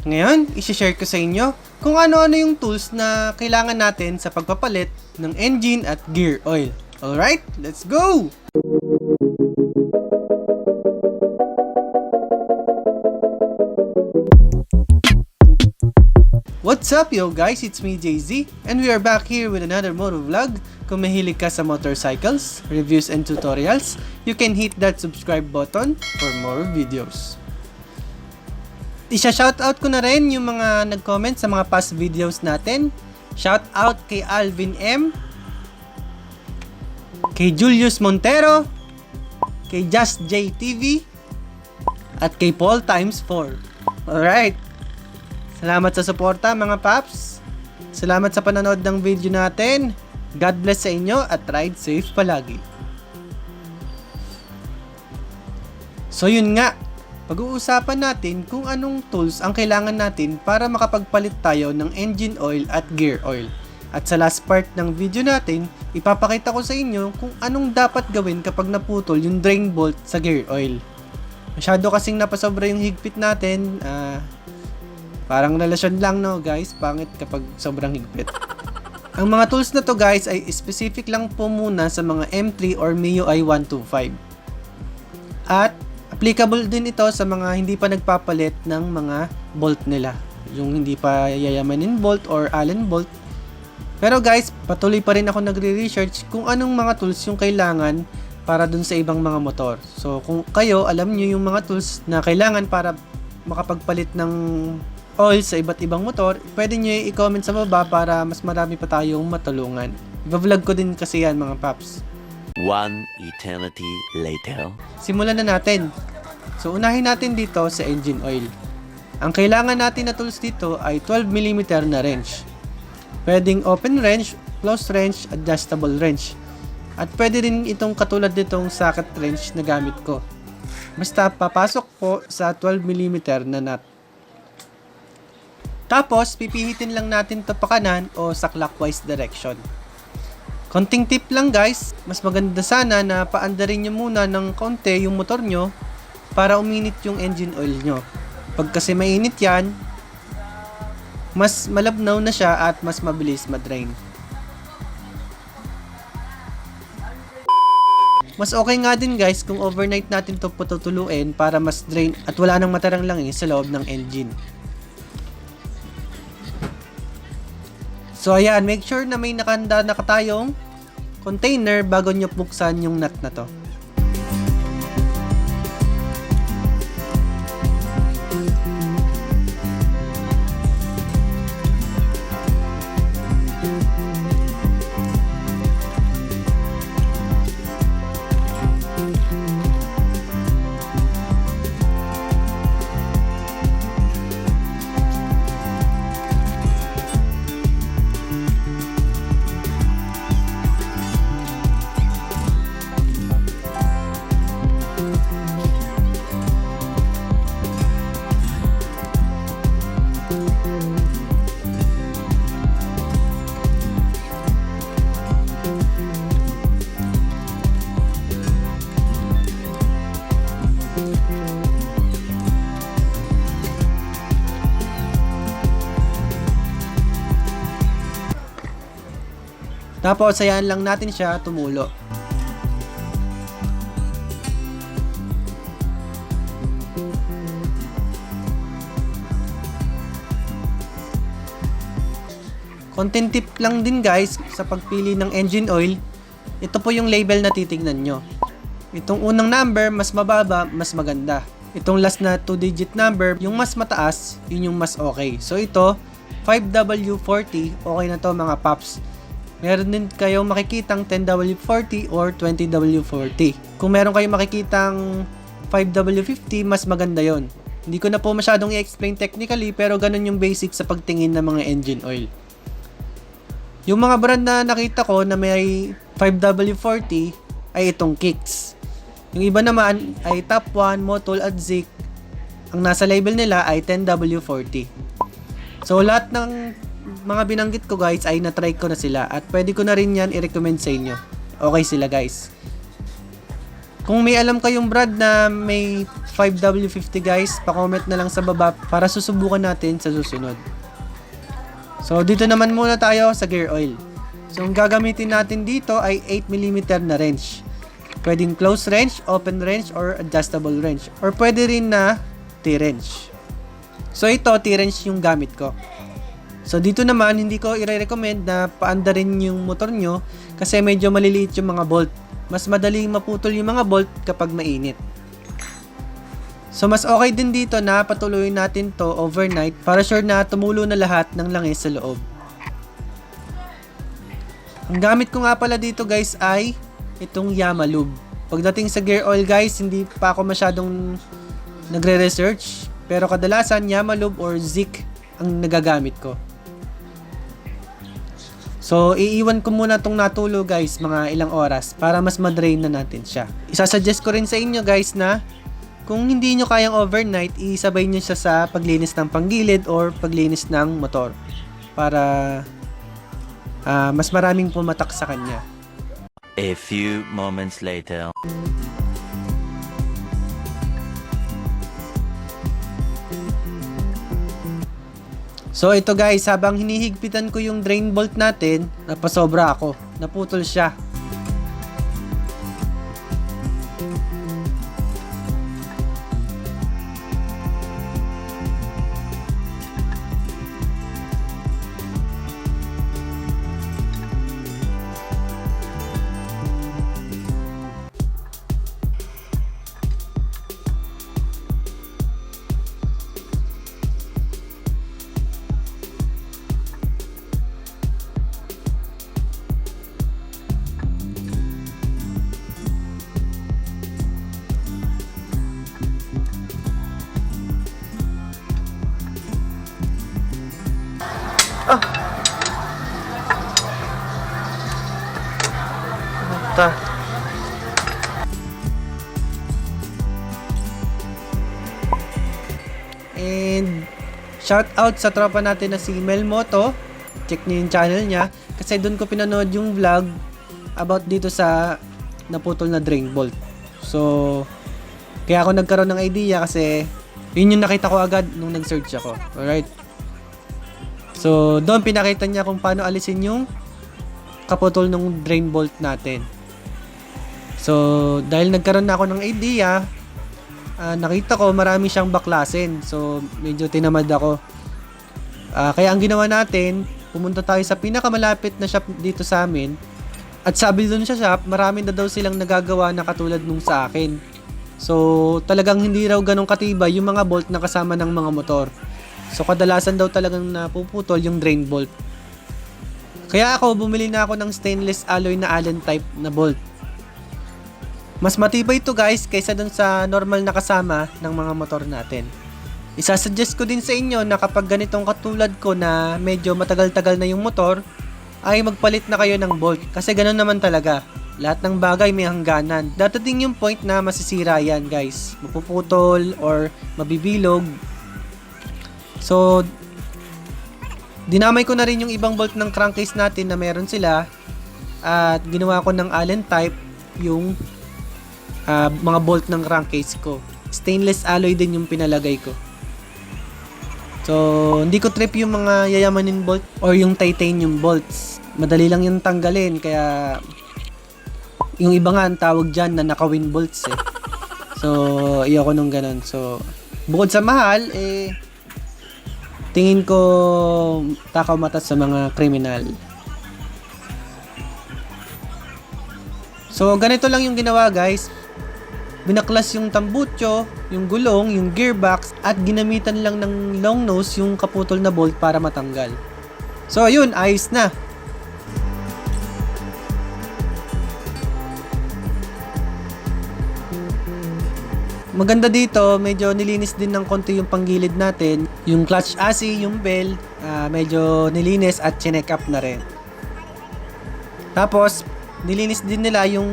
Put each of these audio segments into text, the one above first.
Ngayon, isi-share ko sa inyo kung ano-ano yung tools na kailangan natin sa pagpapalit ng engine at gear oil. Alright, let's go! What's up yo guys, it's me JZ and we are back here with another moto vlog. Kung mahilig ka sa motorcycles, reviews and tutorials, you can hit that subscribe button for more videos. Isha-shoutout ko na rin yung mga nag-comment sa mga past videos natin. Shoutout kay Alvin M, kay Julius Montero, kay Just J TV, at kay Paul Times 4. Alright. Salamat sa suporta mga paps. Salamat sa panonood ng video natin. God bless sa inyo at ride safe palagi. So yun nga, pag-uusapan natin kung anong tools ang kailangan natin para makapagpalit tayo ng engine oil at gear oil. At sa last part ng video natin, ipapakita ko sa inyo kung anong dapat gawin kapag naputol yung drain bolt sa gear oil. Masyado kasing napasobra yung higpit natin, parang relasyon lang no guys, pangit kapag sobrang higpit. Ang mga tools na to guys ay specific lang po muna sa mga M3 or MIUI 125. At applicable din ito sa mga hindi pa nagpapalit ng mga bolt nila. Yung hindi pa yayamanin bolt or Allen bolt. Pero guys, patuloy pa rin ako nagre-research kung anong mga tools yung kailangan para dun sa ibang mga motor. So kung kayo, alam nyo yung mga tools na kailangan para makapagpalit ng oil sa iba't ibang motor, pwede nyo i-comment sa baba para mas marami pa tayong matulungan. I-vlog ko din kasi yan mga paps. One eternity later. Simulan na natin. So unahin natin dito sa engine oil. Ang kailangan natin na tools dito ay 12mm na wrench. Pwedeng open wrench, closed wrench, adjustable wrench. At pwede rin itong katulad nitong socket wrench na gamit ko. Basta papasok po sa 12mm na nut. Tapos pipihitin lang natin ito pa kanan o sa clockwise direction. Konting tip lang guys, mas maganda sana na paandarin nyo muna ng konti yung motor nyo para uminit yung engine oil nyo. Pag kasi mainit yan, mas malabnaw na siya at mas mabilis madrain. Mas okay nga din guys kung overnight natin ito patutuluin para mas drain at wala nang matarang langis sa loob ng engine. So ayan, make sure na may nakahanda na tayong container bago nyo buksan yung nut na to. Tapos, hayaan lang natin siya tumulo. Content tip lang din guys sa pagpili ng engine oil. Ito po yung label na titignan nyo. Itong unang number, mas mababa, mas maganda. Itong last na 2-digit number, yung mas mataas, yun yung mas okay. So ito, 5W40, okay na to mga paps. Meron din kayong makikitang 10W40 or 20W40. Kung meron kayong makikitang 5W50, mas maganda yon. Hindi ko na po masyadong i-explain technically, pero ganun yung basic sa pagtingin ng mga engine oil. Yung mga brand na nakita ko na may 5W40 ay itong Kicks. Yung iba naman ay Top 1, Motul at Zik. Ang nasa label nila ay 10W40. So lahat ng mga binanggit ko guys ay na-try ko na sila at pwede ko na rin yan i-recommend sa inyo. Okay sila guys. Kung may alam kayong brand na may 5W50 guys, pa-comment na lang sa baba para susubukan natin sa susunod. So dito naman muna tayo sa gear oil. So ang gagamitin natin dito ay 8mm na wrench. Pwedeng close wrench, open wrench, or adjustable wrench. Or pwede rin na T-wrench. So ito, T-wrench yung gamit ko. So dito naman, hindi ko i-recommend na paandarin yung motor nyo kasi medyo maliliit yung mga bolt. Mas madaling maputol yung mga bolt kapag mainit. So mas okay din dito na patuloyin natin to overnight para sure na tumulo na lahat ng langis sa loob. Ang gamit ko nga pala dito guys ay itong Yamalube. Pagdating sa gear oil guys, hindi pa ako masyadong nagre-research. Pero kadalasan Yamalube or Zik ang nagagamit ko. So, iiwan ko muna itong natulo guys, mga ilang oras para mas madrain na natin siya. Isasuggest ko rin sa inyo guys na kung hindi nyo kayang overnight, isabay nyo siya sa paglinis ng panggilid or paglinis ng motor para mas maraming pumatak sa kanya. A few moments later. So ito guys, habang hinihigpitan ko yung drain bolt natin, napasobra ako. Naputol siya. Ta. And shout out sa tropa natin na si Mel Moto. Check niyo yung channel niya kasi doon ko pinanood yung vlog about dito sa naputol na drain bolt. So kaya ako nagkaroon ng idea kasi yun yung nakita ko agad nung nag-search ako. Alright. So doon pinakita niya kung paano alisin yung kaputol ng drain bolt natin. So, dahil nagkaroon na ako ng idea, nakita ko marami siyang baklasin. So, medyo tinamad ako. Kaya ang ginawa natin, pumunta tayo sa pinakamalapit na shop dito sa amin. At sabi dun sa shop, marami na daw silang nagagawa na katulad nung sa akin. So, talagang hindi raw ganun katibay yung mga bolt na kasama ng mga motor. So, kadalasan daw talagang napuputol yung drain bolt. Kaya ako, bumili na ako ng stainless alloy na Allen type na bolt. Mas matibay ito guys kaysa dun sa normal na kasama ng mga motor natin. Isasuggest ko din sa inyo na kapag ganitong katulad ko na medyo matagal-tagal na yung motor, ay magpalit na kayo ng bolt. Kasi ganun naman talaga. Lahat ng bagay may hangganan. Dadating yung point na masisira yan guys. Mapuputol or mabibilog. So, dinamay ko na rin yung ibang bolt ng crankcase natin na meron sila. At ginawa ko ng Allen type yung mga bolt ng crankcase ko. Stainless alloy din yung pinalagay ko. So, hindi ko trip yung mga yayamanin bolt or yung titanium bolts. Madali lang yung tanggalin. Kaya, yung iba nga ang tawag dyan na nakawin bolts eh. So, ayoko nung ganun. So, bukod sa mahal, tingin ko takaw mata sa mga kriminal. So, ganito lang yung ginawa guys. Binaklas yung tambutso, yung gulong, yung gearbox, at ginamitan lang ng long nose yung kaputol na bolt para matanggal. So, ayun, ayos na. Maganda dito, medyo nilinis din ng konti yung panggilid natin. Yung clutch assy, yung bell, medyo nilinis at chinek up na rin. Tapos, nilinis din nila yung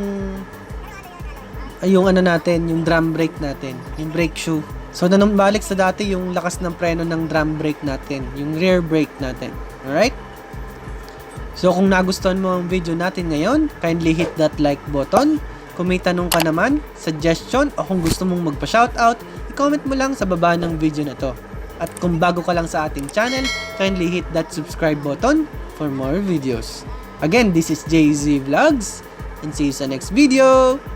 ano natin, yung drum brake natin, yung brake shoe. So, nanambalik sa dati yung lakas ng preno ng drum brake natin, yung rear brake natin. Alright? So, kung nagustuhan mo ang video natin ngayon, kindly hit that like button Kung may tanong ka naman, suggestion o kung gusto mong magpa-shoutout, i-comment mo lang sa baba ng video na to. At kung bago ka lang sa ating channel, kindly hit that subscribe button for more videos. Again, this is JZ Vlogs and see you sa next video!